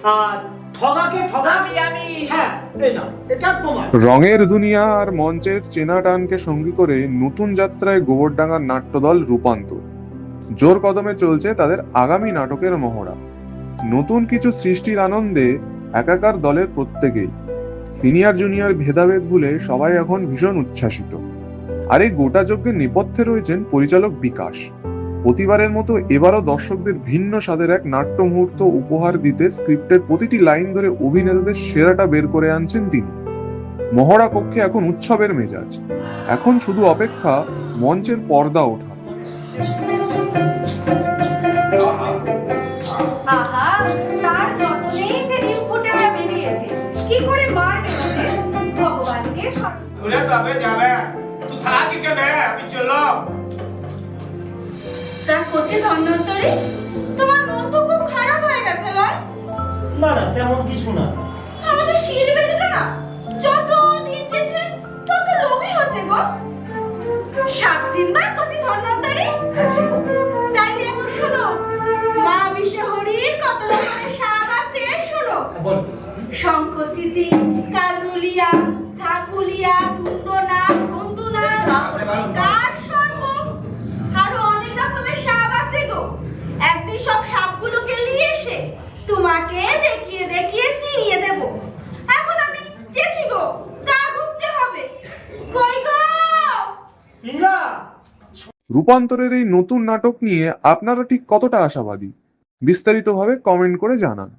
আর ঠগাকে ঠগা। আমি হ্যাঁ, এই নাও, এটা তোমার। রঙের দুনিয়া আর মঞ্চের চেনা টানকে সঙ্গী করে নতুন যাত্রায় গোবরডাঙ্গার নাট্যদল রূপান্তর। জোর কদমে চলছে তাদের আগামী নাটকের মহড়া। নতুন কিছু সৃষ্টির আনন্দে একাকার দলের প্রত্যেকেই। সিনিয়র জুনিয়র ভেদাভেদ ভুলে সবাই এখন ভীষণ উচ্ছ্বাসিত। আর এই গোটা যজ্ঞের নেপথ্যে রয়েছেন পরিচালক বিকাশ। প্রতিবারের মতো এবারও দর্শকদের ভিন্ন স্বাদের এক নাট্য মুহূর্ত উপহার দিতে স্ক্রিপ্টের প্রতিটি লাইন ধরে অভিনেতাদের সেরাটা বের করে আনছেন তিনি। মহড়া কক্ষে এখন উৎসবের মেজাজ। এখন শুধু অপেক্ষা মঞ্চের পর্দা ওঠা। আহা, তার যতনেই যে রিপোর্টাররা বেরিয়েছে, কি করে মারবে ওকে? ভগবানকে ঘুরে তবে যাবে। তুই থাক এখানে, আমি চললাম। তার কোসে ধন্যন্তরী, তোমার মন তো খুব খারাপ হয়ে গেছে লয়? না না, তেমন কিছু না। আমাদের শির বেঁধেটা না যত দিন গেছে তত লোভী হচ্ছে গো। সাপ সিম্বা কোসে ধন্যন্তরী। হ্যাঁ ছিল। তাইলে এখন শোনো, মা বিশ্বহরীর কত রকমের সাপ আছে শোনো। বল। শঙ্খচিতি, কাজুলিয়া, সাকুলিয়া, ধুন্দনাথ, ধন্দুনাথ, কার সর্প, আরো অনেক রকমের সাপ আছে গো। একদিন সব সাপগুলোকে নিয়ে এসে তোমাকে দেখিয়ে দেখিয়ে চিনিয়ে দেব। এখন আমি যেছি গো, গা ঘুরতে হবে। কই গো? ইলা, রূপান্তরের এই নতুন নাটক নিয়ে আপনারা ঠিক কতটা আশাবাদী? বিস্তারিতভাবে কমেন্ট করে জানান।